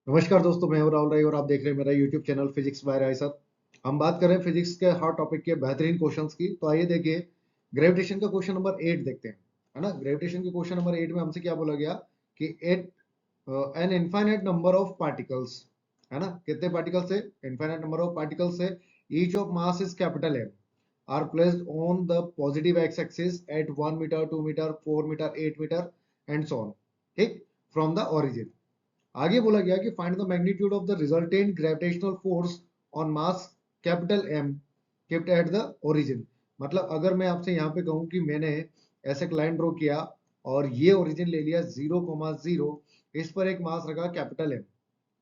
नमस्कार दोस्तों, मैं हूं राहुल राय और आप देख रहे हैं मेरा YouTube channel physics by Rai sir. हम बात कर रहे हैं फिजिक्स के हॉट टॉपिक के बेहतरीन क्वेश्चंस की। तो आइए देखिए, ग्रेविटेशन का क्वेश्चन नंबर 8 देखते हैं। है ना, ग्रेविटेशन के क्वेश्चन नंबर 8 में हमसे क्या बोला गया कि at an infinite number of particles, है ना, कितने पार्टिकल्स है, इनफाइनाइट नंबर ऑफ पार्टिकल्स है, each of mass is capital M, are placed on the positive X axis at 1 metre, 2 metre, 4 metre, 8 metre and so on, ठीक, from the origin. आगे बोला गया कि find the magnitude of the resultant gravitational force on mass capital M kept at the origin. मतलब अगर मैं आपसे यहाँ पे कहूँ कि मैंने ऐसे एक लाइन ड्रॉ किया और ये ओरिजिन ले लिया 0,0, इस पर एक मास रखा कैपिटल एम,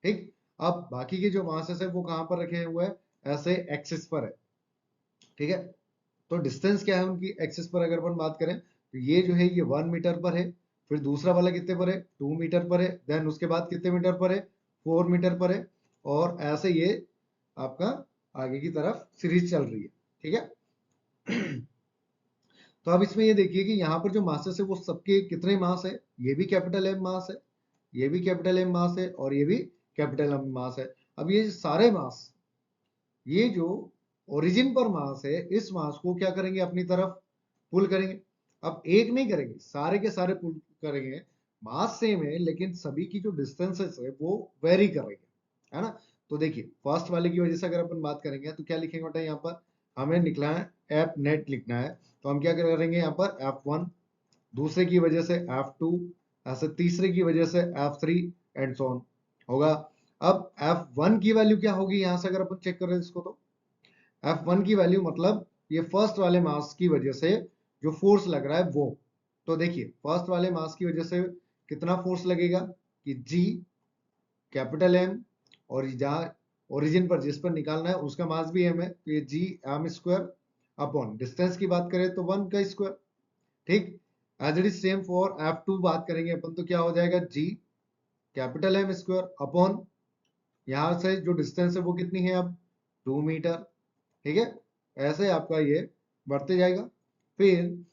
ठीक। अब बाकी के जो मासेस है वो कहाँ पर रखे हुए हैं, ऐसे एक्सिस पर है, ठीक है। तो डिस्टेंस क्या है उनकी एक्सिस पर, अगर अपन बात करें तो ये जो है ये 1 मीटर पर है, फिर दूसरा वाला कितने पर है, 2 मीटर पर है, देन उसके बाद कितने मीटर पर है, 4 मीटर पर है, और ऐसे ये आपका आगे की तरफ सीरीज चल रही है, ठीक है। तो अब इसमें ये देखिए कि यहाँ पर जो मासेस है वो सबके कितने मास है, ये भी कैपिटल एम मास है, ये भी कैपिटल एम मास है, और ये भी कैपिटल एम मास है। अब ये सारे मास, ये जो ओरिजिन पर मास है, इस मास को क्या करेंगे, अपनी तरफ पुल करेंगे। अब एक नहीं करेंगे, सारे के सारे पुल करेंगे। मास सेम है लेकिन सभी की जो डिस्टेंसेस है वो वेरी करेंगे, है ना। तो देखिए फर्स्ट वाले की वजह से अगर अपन बात करेंगे तो क्या लिखेंगे बेटा, यहाँ पर हमें लिखना है एफ नेट लिखना है। तो हम क्या करेंगे, यहाँ पर F1, दूसरे की वजह से F2, ऐसे तीसरे की वजह से F3 एंड सो ऑन होगा। अब F1 की वैल्यू क्या होगी, यहां से अगर अपन चेक करें इसको, तो F1 की वैल्यू मतलब ये फर्स्ट वाले मास की वजह से जो फोर्स लग रहा है वो। तो देखिए फर्स्ट वाले मास की वजह से कितना फोर्स लगेगा कि G कैपिटल M, और जहां ओरिजिन पर जिस पर निकालना है उसका मास भी M है, तो ये G M square upon distance की बात करें तो 1 का स्क्वायर, ठीक। As it is same for F2 बात करेंगे अपन तो क्या हो जाएगा, G capital M square upon यहां से जो डिस्टेंस है वो कितनी है अब, 2 मीटर, ठीक है। ऐसे आपका ये बढ़ते जाएगा। फिर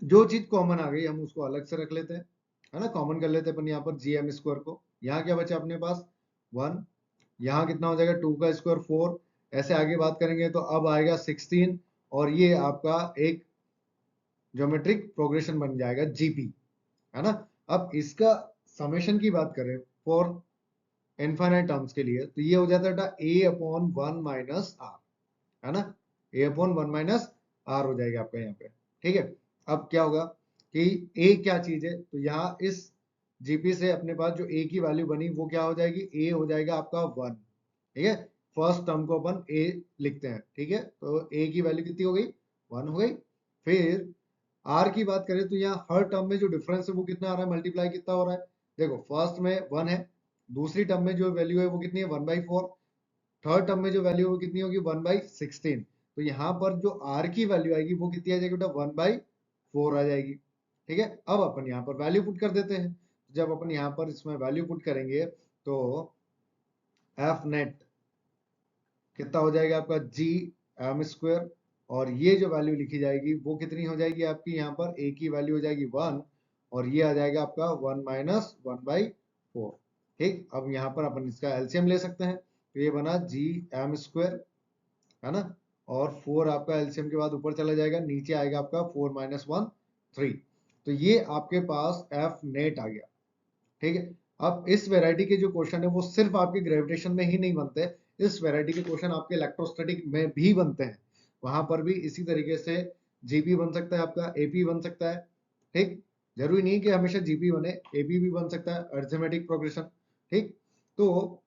जो चीज कॉमन आ गई हम उसको अलग से रख लेते हैं, है ना, कॉमन कर लेते हैं अपन यहाँ पर जी एम स्क्वायर को। यहाँ क्या बचा अपने पास, 1, यहाँ कितना हो जाएगा 2 का स्क्वायर 4, ऐसे आगे बात करेंगे तो अब आएगा 16, और ये आपका एक ज्योमेट्रिक प्रोग्रेशन बन जाएगा जीपी, है ना। अब इसका समेशन की बात करें फॉर इनफाइनाइट टर्म्स के लिए तो ये हो जाता है ए अपॉन 1 - आर, है ना, ए अपॉन 1 - आर हो जाएगा आपका यहाँ पे, ठीक है। अब क्या होगा कि ए क्या चीज है, तो यहाँ इस जीपी से अपने पास जो ए की वैल्यू बनी वो क्या हो जाएगी, ए हो जाएगा आपका 1, ठीक है। फर्स्ट टर्म को अपन ए लिखते हैं, ठीक है। तो ए की वैल्यू कितनी हो गई, 1 हो गई। फिर आर की बात करें तो यहाँ हर टर्म में जो डिफरेंस है वो कितना आ रहा है, मल्टीप्लाई कितना हो रहा है, देखो फर्स्ट में 1 है, दूसरी टर्म में जो वैल्यू है वो कितनी है, 1/4, थर्ड टर्म में जो वैल्यू है वो कितनी होगी, 1/16। तो यहाँ पर जो आर की वैल्यू आएगी वो कितनी आ जाएगी बेटा, 1/4 आ जाएगी, ठीक है। अब अपन यहाँ पर वैल्यू पुट कर देते हैं। जब अपन यहाँ पर इसमें वैल्यू पुट करेंगे तो एफ नेट कितना हो जाएगा आपका, जी एम स्क्वायर, और ये जो वैल्यू लिखी जाएगी वो कितनी हो जाएगी आपकी, यहाँ पर ए की वैल्यू हो जाएगी 1, और ये आ जाएगा आपका 1 - 1/4, ठीक। अब यहाँ पर अपन इसका एलसीएम ले सकते हैं, तो ये बना जी एम स्क्वायर, है ना, और 4 आपका एलसीएम के बाद ऊपर चला जाएगा, नीचे आएगा आपका 4 - 1 3। तो ये आपके पास एफ नेट आ गया, ठीक है। अब इस वैरायटी के जो क्वेश्चन है वो सिर्फ आपके ग्रेविटेशन में ही नहीं बनते, इस वैरायटी के क्वेश्चन आपके इलेक्ट्रोस्टैटिक में भी बनते हैं। वहां पर भी इसी तरीके से जीपी बन सकता है, आपका एपी बन सकता है, ठीक। जरूरी नहीं कि हमेशा जीपी बने, एपी भी बन सकता है, अरिथमेटिक प्रोग्रेशन, ठीक। तो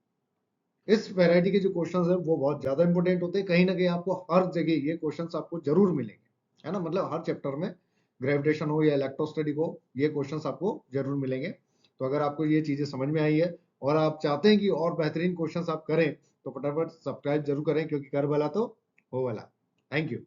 इस वैरायटी के जो क्वेश्चंस है वो बहुत ज्यादा इंपॉर्टेंट होते हैं, कहीं ना कहीं आपको हर जगह ये क्वेश्चंस आपको जरूर मिलेंगे, है ना, मतलब हर चैप्टर में ग्रेविटेशन हो या इलेक्ट्रोस्टैटिक हो, ये क्वेश्चंस आपको जरूर मिलेंगे। तो अगर आपको ये चीजें समझ में आई है और आप चाहते हैं कि और बेहतरीन क्वेश्चंस आप करें तो फटाफट सब्सक्राइब जरूर करें, क्योंकि कर भला तो हो भला। Thank you.